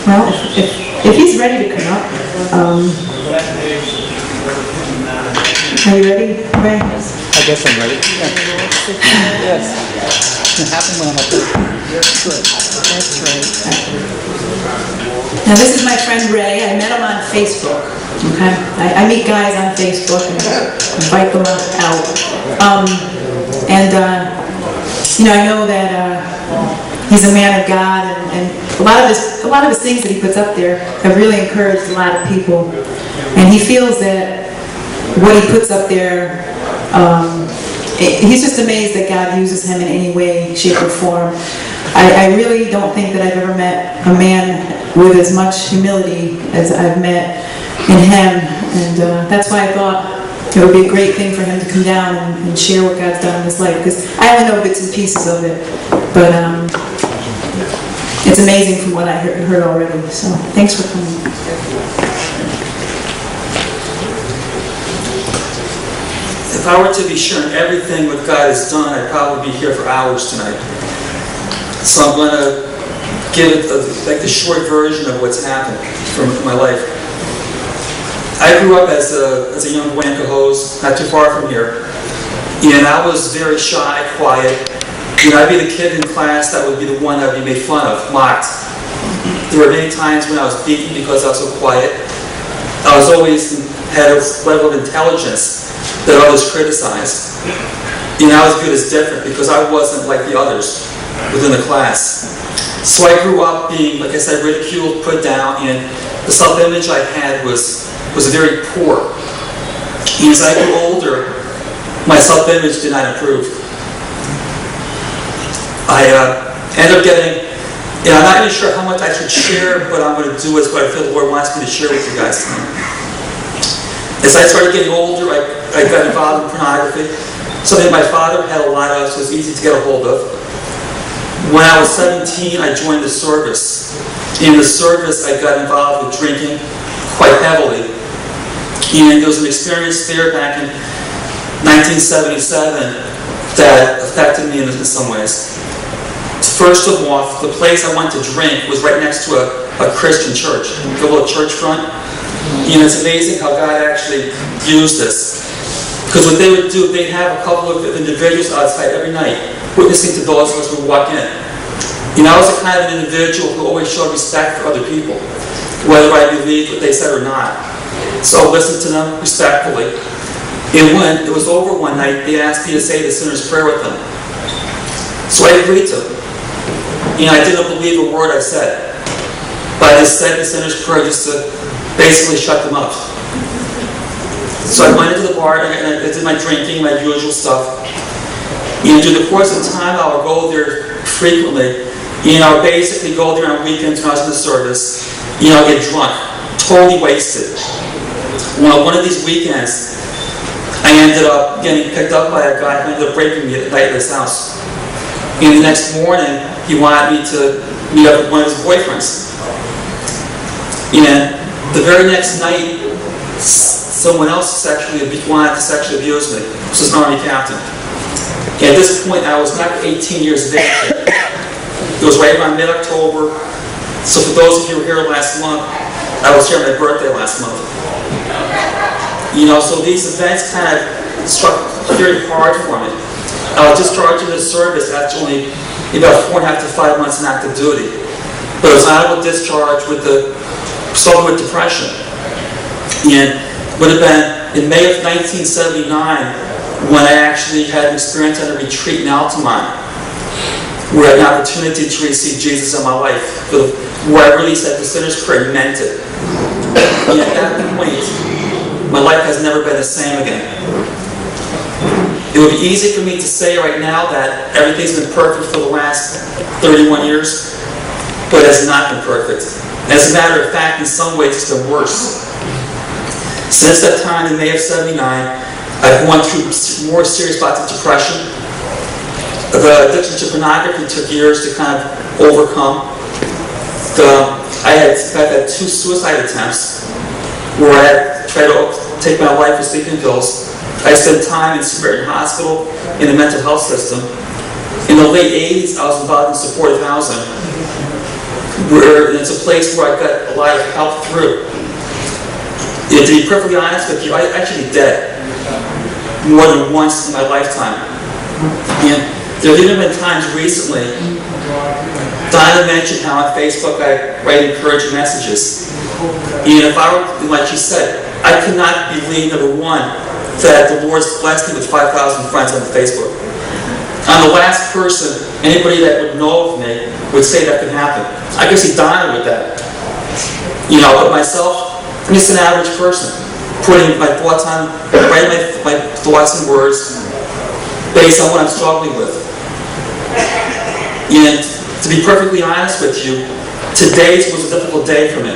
Well, if he's ready to come up, are you ready, Ray? I guess I'm ready. Yeah. Yes. It happened when I'm up there. Good. That's right. Now this is my friend Ray. I met him on Facebook. Okay, I meet guys on Facebook and invite them out. I know that he's a man of God, and a lot of his things that he puts up there have really encouraged a lot of people. And he feels that what he puts up there, he's just amazed that God uses him in any way, shape, or form. I really don't think that I've ever met a man with as much humility as I've met in him, and that's why I thought it would be a great thing for him to come down and share what God's done in his life, because I only know bits and pieces of it, but it's amazing from what I heard already, so thanks for coming. If I were to be sharing everything what God has done, I'd probably be here for hours tonight. So I'm going to give it the short version of what's happened from my life. I grew up as a young boy in Cohoes, not too far from here, and I was very shy, quiet. I'd be the kid in class that would be the one that would be made fun of, mocked. There were many times when I was beaten because I was so quiet. I was always had a level of intelligence that others criticized. I was viewed as different because I wasn't like the others within the class. So I grew up being, like I said, ridiculed, put down, and the self-image I had was very poor. And as I grew older, my self-image did not improve. I ended up getting, I'm not even sure how much I should share, but I'm going to do is what I feel the Lord wants me to share with you guys tonight. As I started getting older, I got involved in pornography, something my father had a lot of, so it was easy to get a hold of. When I was 17, I joined the service. In the service, I got involved with drinking quite heavily. And there was an experience there back in 1977 that affected me in some ways. First of all, the place I went to drink was right next to a Christian church, a little church front. It's amazing how God actually used this. Because what they would do, they'd have a couple of individuals outside every night, witnessing to those of us who would walk in. I was the kind of an individual who always showed respect for other people, whether I believed what they said or not. So I listened to them respectfully. And when it was over one night, they asked me to say the sinner's prayer with them. So I agreed to it. I didn't believe a word I said. But I just said the sinner's prayer just to basically shut them up. So I went into the bar and I did my drinking, my usual stuff. Through the course of time, I would go there frequently. I would basically go there on weekends when I was in the service. I'd get drunk, totally wasted. Well, one of these weekends, I ended up getting picked up by a guy who ended up breaking me at night at his house. And the next morning, he wanted me to meet up with one of his boyfriends. And the very next night, someone else wanted to sexually abuse me. This was an Army captain. And at this point, I was not 18 years of age. It was right around mid-October. So for those of you who were here last month, I was here on my birthday last month. So these events kind of struck very hard for me. I was discharged in the service after only about 4.5 to 5 months in active duty. But it was an honorable discharge suffering with depression. And it would have been in May of 1979 when I actually had an experience at a retreat in Altamont, where I had an opportunity to receive Jesus in my life, where I really said the sinner's prayer, meant it. And at that point, my life has never been the same again. It would be easy for me to say right now that everything's been perfect for the last 31 years, but it has not been perfect. As a matter of fact, in some ways, it's been worse. Since that time in May of '79, I've gone through more serious bouts of depression. The addiction to pornography took years to kind of overcome. I've had 2 suicide attempts where I had tried to take my life with sleeping pills. I spent time in Samaritan Hospital in the mental health system. In the late 80s, I was involved in supportive housing. where it's a place where I got a lot of help through. And to be perfectly honest with you, I actually dead more than once in my lifetime. And there have even been times recently, Donna mentioned how on Facebook I write encouraging messages. And if I were, like she said, I could not believe, number one, that the Lord's blessed me with 5,000 friends on Facebook. I'm the last person, anybody that would know of me would say that could happen. I could see Donna with that. You know, but myself, I'm just an average person, putting my thoughts on, writing my thoughts and words based on what I'm struggling with. And to be perfectly honest with you, today was a difficult day for me.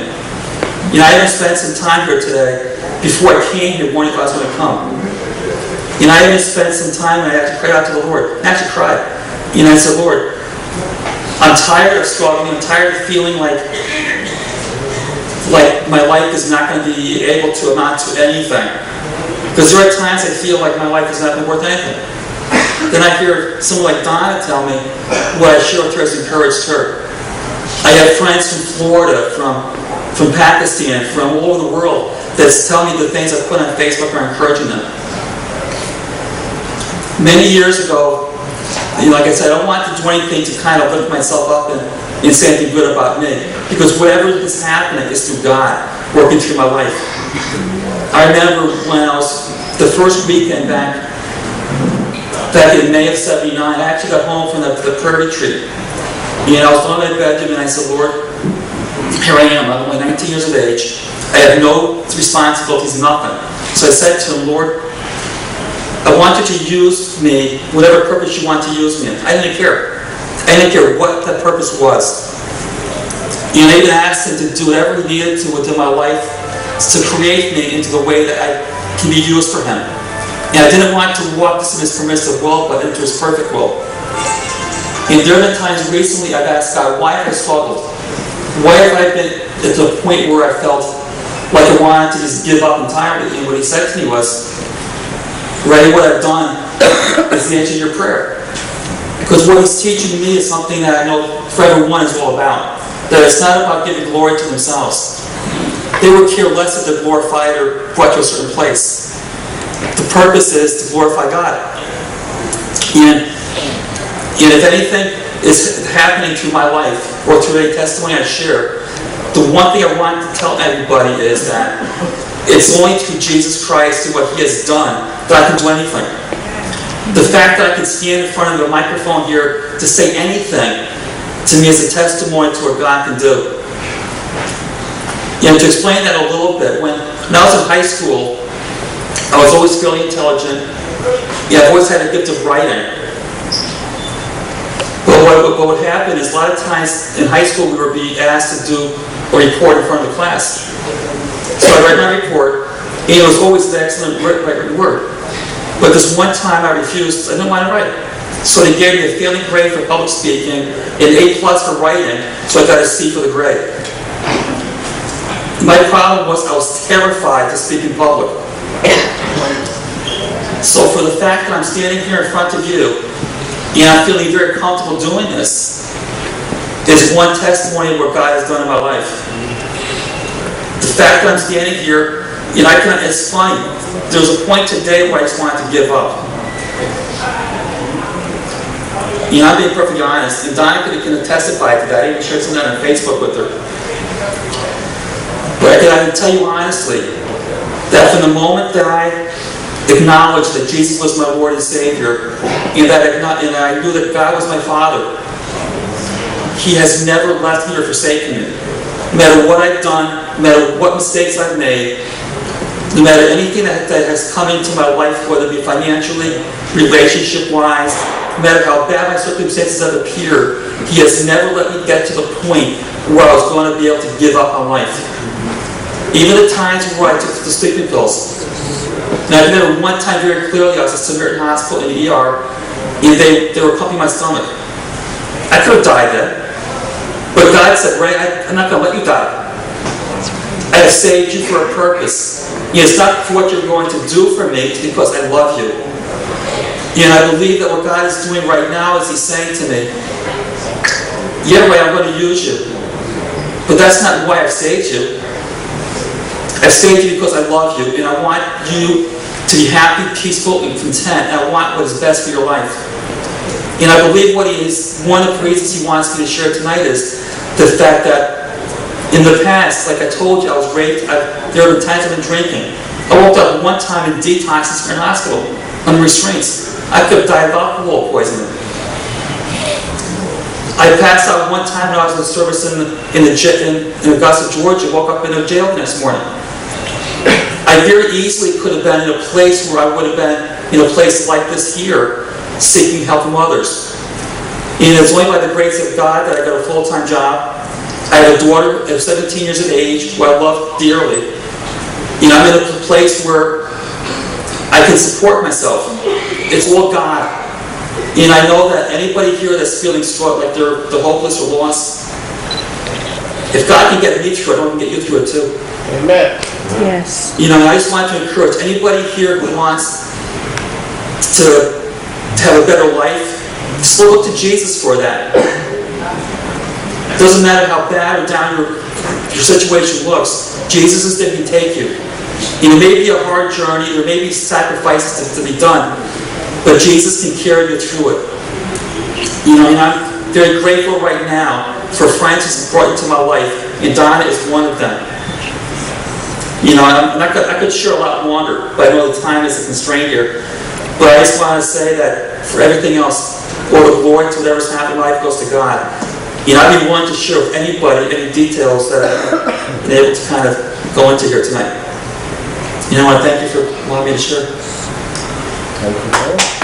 You know, I even spent some time here today before I came here wondering if I was going to come. You know, I even spent some time and I actually prayed out to the Lord. I actually cried. You know, I said, Lord, I'm tired of struggling. I'm tired of feeling like my life is not going to be able to amount to anything. Because there are times I feel like my life is not worth anything. Then I hear someone like Donna tell me what I share with her has encouraged her. I have friends from Florida, from Pakistan, from all over the world that's telling me the things I put on Facebook are encouraging them. Many years ago, you know, like I said, I don't want to do anything to kind of lift myself up and say anything good about me. Because whatever is happening is through God working through my life. I remember when I was the first weekend back in May of '79, I actually got home from the prayer retreat. And I was in my bedroom and I said, Lord, here I am, I'm only 19 years of age. I have no responsibilities, nothing. So I said to him, Lord, I want you to use me, whatever purpose you want to use me in. I didn't care. I didn't care what that purpose was. And I even asked him to do whatever he needed to within my life to create me into the way that I can be used for him. And I didn't want to walk this in his permissive will, but into his perfect will. And there have been times recently I've asked God, why have I struggled? Why have I been at the point where I felt like I wanted to just give up entirely? And what he said to me was, Ray, what I've done is the answer to your prayer. Because what he's teaching me is something that I know for everyone is all about. That it's not about giving glory to themselves. They would care less if they're glorified or brought to a certain place. The purpose is to glorify God. And if anything is happening through my life or through a testimony I share, the one thing I want to tell everybody is that it's only through Jesus Christ and what He has done that I can do anything. The fact that I can stand in front of a microphone here to say anything to me is a testimony to what God can do. And to explain that a little bit, when I was in high school, I was always fairly intelligent. Yeah, I've always had a gift of writing. But what would happen is a lot of times in high school we were being asked to do a report in front of the class. So I read my report, and it was always an excellent written word. But this one time I refused, I didn't want to write it. So they gave me a failing grade for public speaking, an A+ for writing, so I got a C for the grade. My problem was I was terrified to speak in public. So for the fact that I'm standing here in front of you, and I'm feeling very comfortable doing this, is one testimony of what God has done in my life. The fact that I'm standing here, you know, it's funny. There was a point today where I just wanted to give up. You know, I'm being perfectly honest, and Donna can testify to that. I even shared some of that on Facebook with her. But I can tell you honestly, that from the moment that I acknowledged that Jesus was my Lord and Savior, and I knew that God was my Father, He has never left me or forsaken me. No matter what I've done, no matter what mistakes I've made, no matter anything that has come into my life, whether it be financially, relationship-wise, no matter how bad my circumstances have appeared, He has never let me get to the point where I was going to be able to give up on life. Even the times where I took the sleeping pills. And I remember one time very clearly, I was at Samaritan Hospital in the ER, and they were pumping my stomach. I could have died then. But God said, Ray, I'm not going to let you die. I have saved you for a purpose. It's not for what you're going to do for me, it's because I love you. And I believe that what God is doing right now is He's saying to me, yeah, Ray, I'm going to use you. But that's not why I've saved you. I've saved you because I love you, and I want you to be happy, peaceful, and content. And I want what is best for your life. And I believe what he is, one of the reasons he wants me to share tonight is the fact that in the past, like I told you, I was raped. There have been times I've been drinking. I woke up one time in detox in a hospital under restraints. I could have died of alcohol poisoning. I passed out one time when I was in the service in Augusta, Georgia. Woke up in a jail the next morning. I very easily could have been in a place where I would have been in a place like this here, seeking help from others. And it's only by the grace of God that I got a full-time job. I have a daughter of 17 years of age who I love dearly. I'm in a place where I can support myself. It's all God. And I know that anybody here that's feeling like they're hopeless or lost, if God can get me through it, I can get you through it too. Amen. Yes. I just want to encourage anybody here who wants to have a better life, just look to Jesus for that. It doesn't matter how bad or down your situation looks, Jesus is there to take you. It may be a hard journey, there may be sacrifices to be done, but Jesus can carry you through it. And I'm very grateful right now for friends who's brought into my life, and Donna is one of them. I could share a lot longer, but I know the time is a constraint here. But I just want to say that for everything else, all the glory to whatever's happened in life goes to God. I'd be willing to share with anybody any details that I've been able to kind of go into here tonight. I thank you for allowing me to share. Thank you.